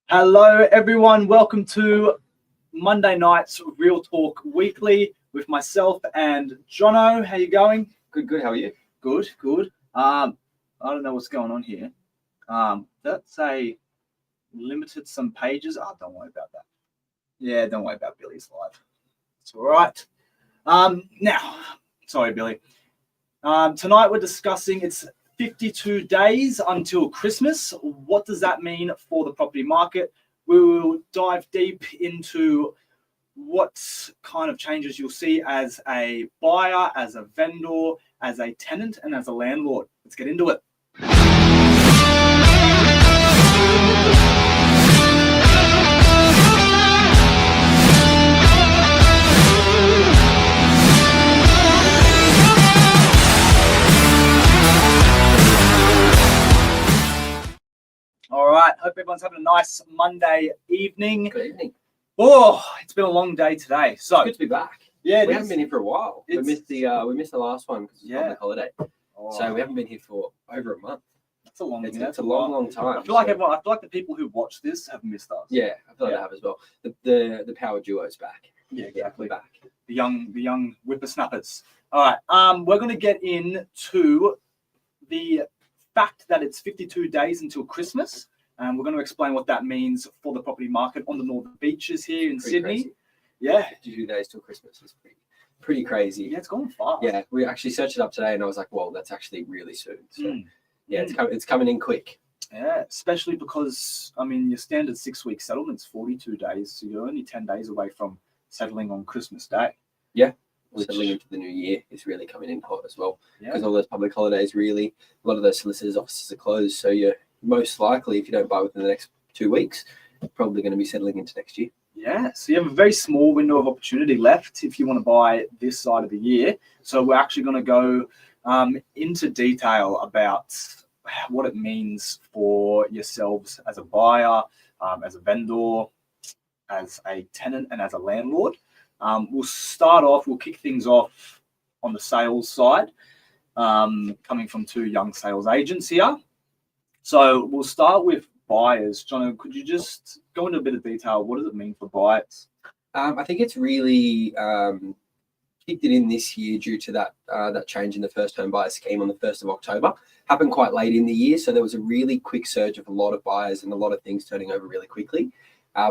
Hello, everyone. Welcome to Monday night's Real Talk Weekly with myself and Jono. How you going? Good. How are you? Good. I don't know what's going on here. That's a limited some pages. Don't worry about that. Yeah, don't worry about Billy's live. It's all right. Now, sorry, Billy. Tonight we're discussing it's 52 days until Christmas. What does that mean for the property market? We will dive deep into what kind of changes you'll see as a buyer, as a vendor, as a tenant, and as a landlord. Let's get into it. All right, hope everyone's having a nice Monday evening. Good evening. Oh, it's been a long day today. So Good to be back. yeah, We haven't been here for a while. We missed the last one because Yeah. of the holiday. So we haven't been here for over a month. That's a long. It's a long time. I feel like everyone. I feel like the people who watch this have missed us. Yeah, I feel like Yeah. they have as well. The power duo's back. Yeah, exactly. We're back. The young whippersnappers. All right. We're going to get into the fact that it's 52 days until Christmas, and we're going to explain what that means for the property market on the Northern Beaches here in Sydney. Crazy. Yeah. 52 days till Christmas is pretty crazy. Yeah, it's going fast. Yeah, we actually searched it up today, and I was like, "Well, that's actually really soon." So yeah, it's coming in quick. Yeah, especially because your standard 6-week settlement's 42 days, so you're only 10 days away from settling on Christmas Day. Yeah. Which- Settling into the new year is really coming in hot as well. Yeah. Because all those public holidays, really, a lot of those solicitors' offices are closed. So you're most likely, if you don't buy within the next 2 weeks, you're probably going to be settling into next year. Yeah, so you have a very small window of opportunity left if you want to buy this side of the year. So we're actually going to go into detail about what it means for yourselves as a buyer, as a vendor, as a tenant, and as a landlord. We'll kick things off on the sales side, coming from two young sales agents here. So we'll start with buyers. John, could you just go into a bit of detail? What does it mean for buyers? I think it's really kicked it in this year due to that change in the first home buyer scheme on the 1st of October. Happened quite late in the year, so there was a really quick surge of a lot of buyers and a lot of things turning over really quickly.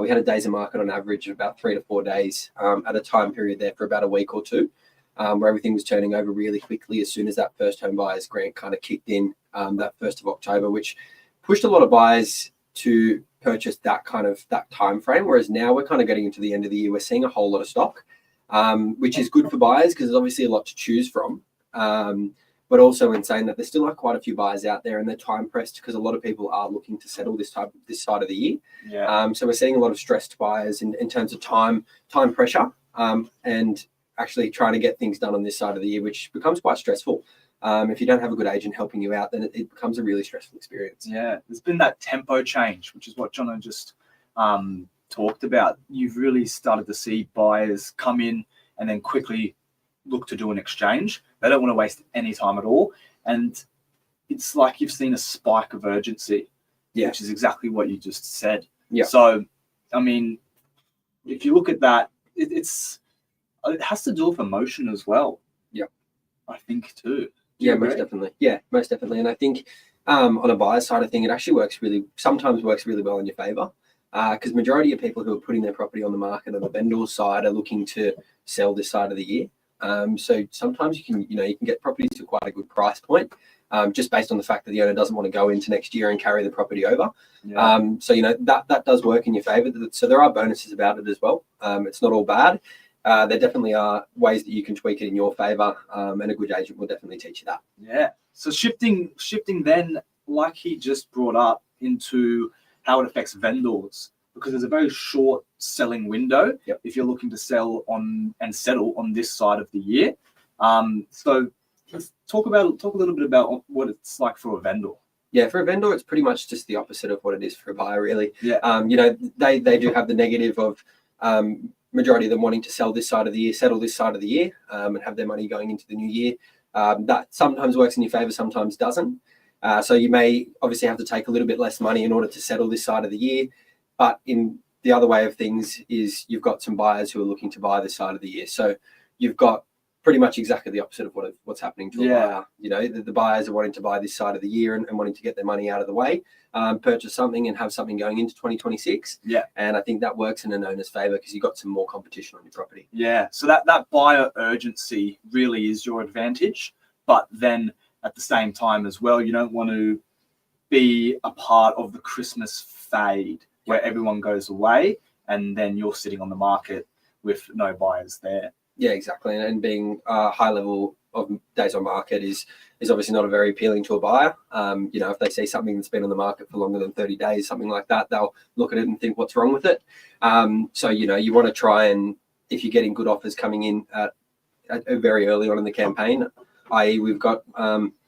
We had a days of market on average of about 3 to 4 days at a time period there for about a week or two, where everything was turning over really quickly as soon as that first home buyer's grant kind of kicked in that 1st of October, which pushed a lot of buyers to purchase that time frame. Whereas now we're kind of getting into the end of the year, we're seeing a whole lot of stock, which is good for buyers because there's obviously a lot to choose from. But also in saying that there still are quite a few buyers out there and they're time pressed because a lot of people are looking to settle this side of the year. Yeah. So we're seeing a lot of stressed buyers in terms of time pressure and actually trying to get things done on this side of the year, which becomes quite stressful. If you don't have a good agent helping you out, then it becomes a really stressful experience. Yeah, there's been that tempo change, which is what Jono just talked about. You've really started to see buyers come in and then quickly look to do an exchange. They don't want to waste any time at all. And it's like you've seen a spike of urgency, which is exactly what you just said. Yeah. So, if you look at that, it has to do with emotion as well. Yeah. I think too. Yeah, most definitely. Yeah, most definitely. And I think on a buyer's side of thing, it actually sometimes works really well in your favor because majority of people who are putting their property on the market on the vendor side are looking to sell this side of the year. So sometimes you can get properties to quite a good price point just based on the fact that the owner doesn't want to go into next year and carry the property over. Yeah. So that does work in your favor. So there are bonuses about it as well. It's not all bad. There definitely are ways that you can tweak it in your favor, and a good agent will definitely teach you that. Yeah. So shifting then, like he just brought up, into how it affects vendors, because there's a very short selling window if you're looking to sell on and settle on this side of the year. So let's talk a little bit about what it's like for a vendor. Yeah, for a vendor, it's pretty much just the opposite of what it is for a buyer, really. Yeah. They do have the negative of majority of them wanting to sell this side of the year, settle this side of the year, and have their money going into the new year. That sometimes works in your favor, sometimes doesn't. So you may obviously have to take a little bit less money in order to settle this side of the year. But in the other way of things is you've got some buyers who are looking to buy this side of the year. So you've got pretty much exactly the opposite of what's happening to a buyer. You know, the buyers are wanting to buy this side of the year and wanting to get their money out of the way, purchase something and have something going into 2026. Yeah. And I think that works in an owner's favor because you've got some more competition on your property. Yeah. So that buyer urgency really is your advantage. But then at the same time as well, you don't want to be a part of the Christmas fade where everyone goes away and then you're sitting on the market with no buyers there. Yeah, exactly. And being a high level of days on market is obviously not a very appealing to a buyer. You know, if they see something that's been on the market for longer than 30 days, something like that, they'll look at it and think, what's wrong with it? So, you know, you want to try and, if you're getting good offers coming in at very early on in the campaign, i.e. we've got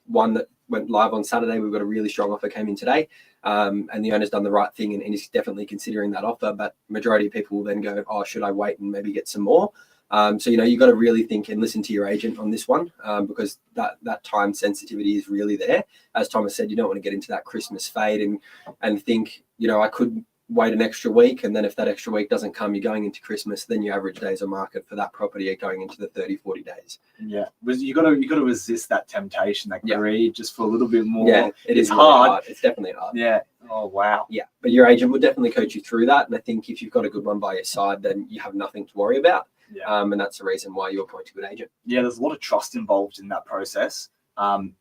one that went live on Saturday, we've got a really strong offer came in today, and the owner's done the right thing and is definitely considering that offer, but majority of people will then go, oh, should I wait and maybe get some more? So, you know, you've got to really think and listen to your agent on this one, because that time sensitivity is really there. As Thomas said, you don't want to get into that Christmas fade and think, you know, I could wait an extra week, and then if that extra week doesn't come, you're going into Christmas, then your average days on market for that property are going into the 30, 40 days. Yeah, you got to resist that temptation, that greed, just for a little bit more. Yeah, it's hard. really hard. It's definitely hard. Yeah. Oh wow. Yeah, but your agent will definitely coach you through that, and I think if you've got a good one by your side, then you have nothing to worry about. Yeah. And that's the reason why you appoint a good agent. Yeah, there's a lot of trust involved in that process.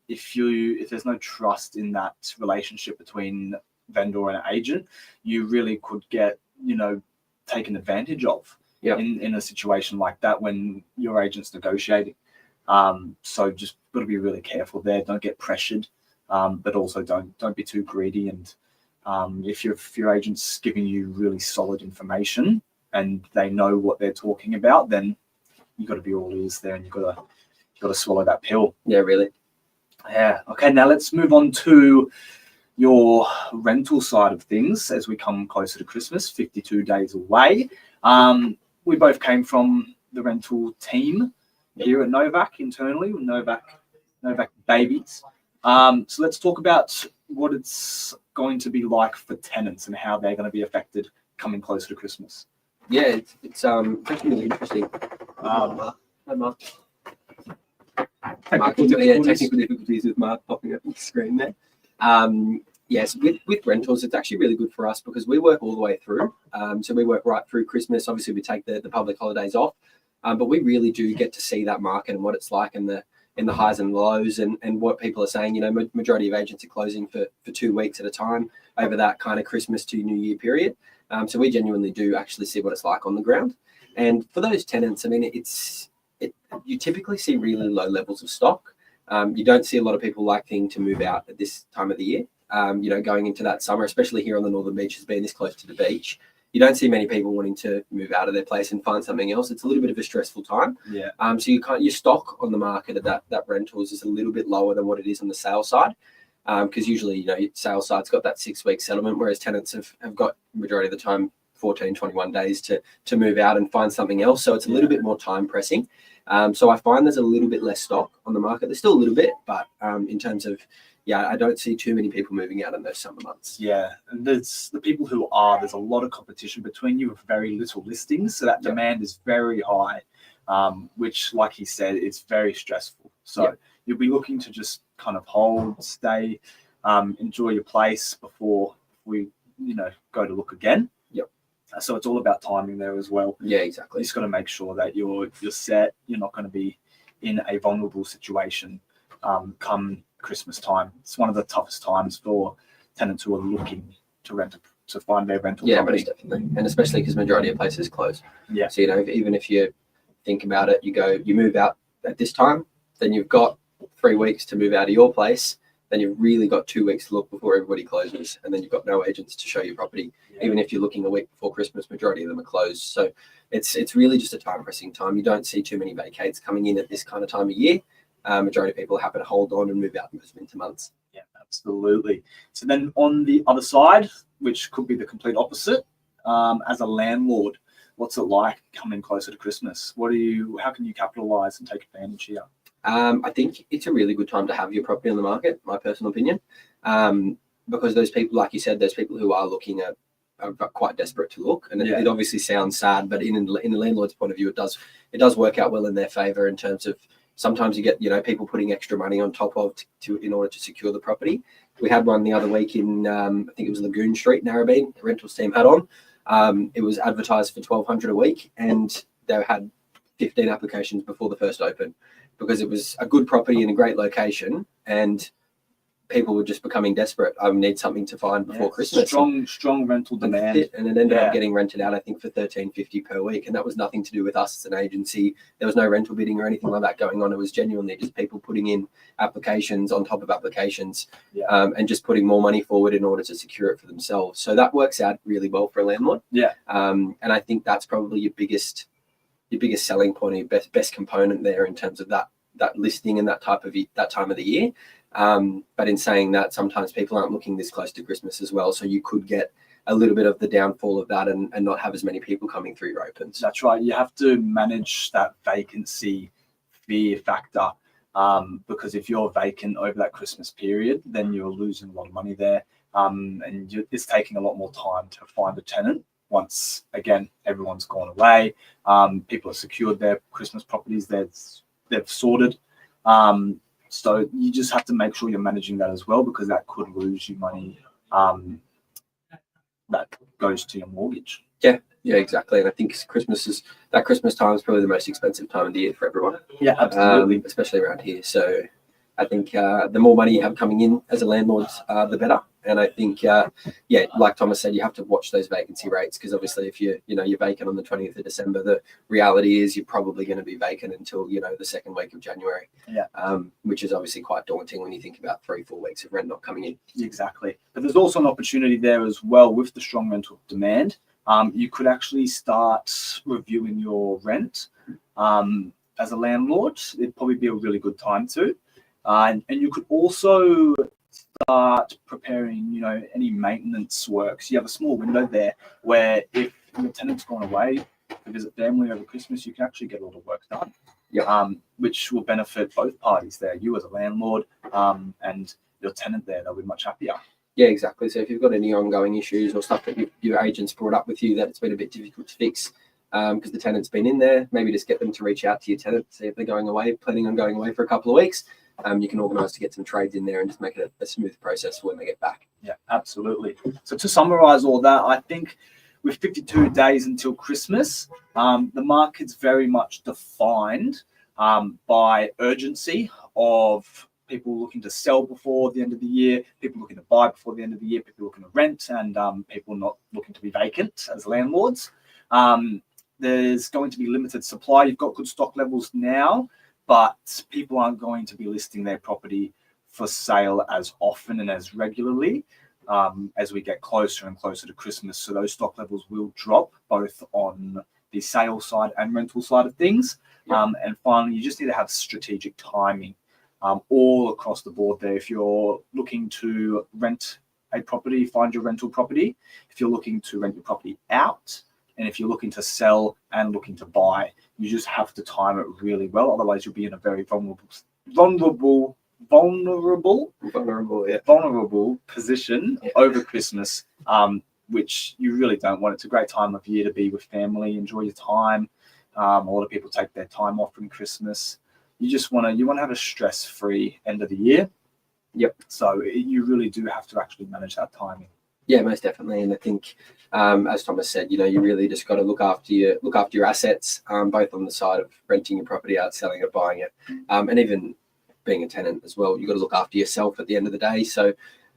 If there's no trust in that relationship between vendor and agent, you really could get, you know, taken advantage of in a situation like that when your agent's negotiating. So just got to be really careful there. Don't get pressured, but also don't be too greedy. And if your agent's giving you really solid information and they know what they're talking about, then you got to be all ears there, and you got to swallow that pill. Yeah, really. Yeah. Okay. Now let's move on to your rental side of things as we come closer to Christmas, 52 days away. We both came from the rental team here at Novak internally, Novak babies. So let's talk about what it's going to be like for tenants and how they're going to be affected coming closer to Christmas. Yeah, it's actually really interesting. Hi, Mark. Technical difficulties with Mark popping up on the screen there. Yes, with rentals, it's actually really good for us because we work all the way through. So we work right through Christmas. Obviously, we take the public holidays off, but we really do get to see that market and what it's like in the highs and lows and what people are saying. You know, majority of agents are closing for 2 weeks at a time over that kind of Christmas to New Year period. So we genuinely do actually see what it's like on the ground. And for those tenants, I mean, you typically see really low levels of stock. You don't see a lot of people liking to move out at this time of the year. You know, going into that summer, especially here on the Northern Beaches, being this close to the beach, you don't see many people wanting to move out of their place and find something else. It's a little bit of a stressful time. Yeah. So your stock on the market at that rentals is a little bit lower than what it is on the sales side. Because usually, you know, sales side's got that 6-week settlement, whereas tenants have got majority of the time 14, 21 days to move out and find something else. So it's a little bit more time pressing. So I find there's a little bit less stock on the market. There's still a little bit, but in terms of, I don't see too many people moving out in those summer months. Yeah, and there's the people there's a lot of competition between you with very little listings. So that demand is very high, which, like he said, is very stressful. So you'll be looking to just kind of hold, stay, enjoy your place before we, you know, go to look again. So it's all about timing there as well. Yeah, exactly. You just got to make sure that you're set. You're not going to be in a vulnerable situation come Christmas time. It's one of the toughest times for tenants who are looking to find their rental property. Most definitely, and especially because majority of places close. Yeah. So, you know, even if you think about it, you move out at this time, then you've got 3 weeks to move out of your place. Then you've really got 2 weeks to look before everybody closes, and then you've got no agents to show your property. Even if you're looking a week before Christmas, majority of them are closed. So it's really just a time pressing time. You don't see too many vacates coming in at this kind of time of year. Majority of people are happy to hold on and move out in those winter months. Yeah, absolutely. So then on the other side, which could be the complete opposite, as a landlord, what's it like coming closer to Christmas? How can you capitalize and take advantage here? I think it's a really good time to have your property on the market, my personal opinion, because those people, like you said, those people who are looking at quite desperate to look. And Yeah. it obviously sounds sad, but in the landlord's point of view, it does work out well in their favour in terms of sometimes you get people putting extra money on top of in order to secure the property. We had one the other week in I think it was Lagoon Street, Narrabeen. The rentals team had on. It was advertised for $1,200 a week, and they had 15 applications before the first open because it was a good property in a great location, and people were just becoming desperate. I need something to find before Christmas. Strong rental demand. And it ended up getting rented out, I think, for $13.50 per week. And that was nothing to do with us as an agency. There was no rental bidding or anything like that going on. It was genuinely just people putting in applications on top of applications, and just putting more money forward in order to secure it for themselves. So that works out really well for a landlord. Yeah. And I think that's probably your biggest selling point, your best component there in terms of that listing and that time of the year. But in saying that, sometimes people aren't looking this close to Christmas as well. So you could get a little bit of the downfall of that and not have as many people coming through your opens. That's right. You have to manage that vacancy fear factor, because if you're vacant over that Christmas period, then you're losing a lot of money there. And it's taking a lot more time to find a tenant once, again, everyone's gone away. People have secured their Christmas properties. They've sorted. So you just have to make sure you're managing that as well, because that could lose you money that goes to your mortgage. Yeah, exactly. And I think Christmas time is probably the most expensive time of the year for everyone. Yeah, absolutely. Especially around here. So I think the more money you have coming in as a landlord, the better. And I think, like Thomas said, you have to watch those vacancy rates, because obviously if you're vacant on the 20th of December, the reality is you're probably going to be vacant until, the second week of January. Yeah. Which is obviously quite daunting when you think about 3-4 weeks of rent not coming in. Exactly. But there's also an opportunity there as well with the strong rental demand. You could actually start reviewing your rent as a landlord. It'd probably be a really good time to. And you could also start preparing, any maintenance works. You have a small window there where if your tenant's gone away to visit family over Christmas, you can actually get a lot of work done. Yeah. Which will benefit both parties there, you as a landlord, and your tenant there. They'll be much happier. Yeah, exactly. So if you've got any ongoing issues or stuff that your agent's brought up with you that it's been a bit difficult to fix because the tenant's been in there, maybe just get them to reach out to your tenant, see if they're planning on going away for a couple of weeks. You can organise to get some trades in there and just make it a smooth process for when they get back. Yeah, absolutely. So to summarise all that, I think with 52 days until Christmas, the market's very much defined by urgency of people looking to sell before the end of the year, people looking to buy before the end of the year, people looking to rent, and people not looking to be vacant as landlords. There's going to be limited supply. You've got good stock levels now, but people aren't going to be listing their property for sale as often and as regularly as we get closer and closer to Christmas. So those stock levels will drop both on the sale side and rental side of things. And finally, you just need to have strategic timing all across the board there. If you're looking to rent a property, find your rental property. If you're looking to rent your property out, and if you're looking to sell and looking to buy, you just have to time it really well. Otherwise, you'll be in a very vulnerable position over Christmas, which you really don't want. It's a great time of year to be with family, enjoy your time. A lot of people take their time off from Christmas. You just want to have a stress-free end of the year. Yep. So you really do have to actually manage that timing. Yeah, most definitely. And I think, as Thomas said, you really just got to look after your assets, both on the side of renting your property out, selling it, buying it, and even being a tenant as well. You've got to look after yourself at the end of the day. So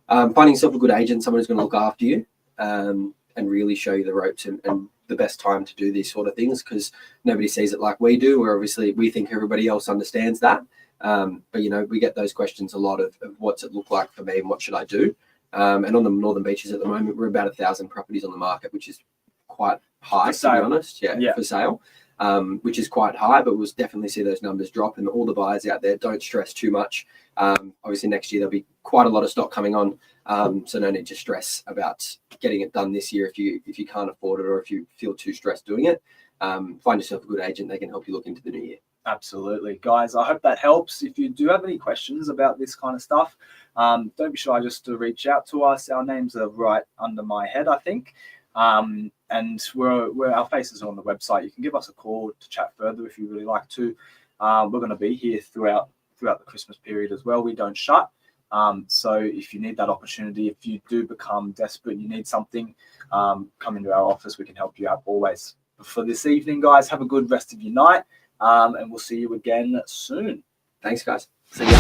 finding yourself a good agent, someone who's going to look after you and really show you the ropes and the best time to do these sort of things, because nobody sees it like we do. Where obviously we think everybody else understands that. But, we get those questions a lot of what's it look like for me and what should I do? And on the Northern Beaches at the moment, we're about 1,000 properties on the market, which is quite high, to be honest. Yeah, for sale, which is quite high, but we'll definitely see those numbers drop. And all the buyers out there, don't stress too much. Obviously, next year there'll be quite a lot of stock coming on, so no need to stress about getting it done this year if you can't afford it or if you feel too stressed doing it. Find yourself a good agent; they can help you look into the new year. Absolutely. Guys, I hope that helps. If you do have any questions about this kind of stuff, don't be sy just to reach out to us. Our names are right under my head, I think. And we're our faces are on the website. You can give us a call to chat further if you really like to. We're going to be here throughout the Christmas period as well. We don't shut. So if you need that opportunity, if you do become desperate, you need something, come into our office. We can help you out always. But for this evening, guys, have a good rest of your night, and we'll see you again soon. Thanks, guys. See ya.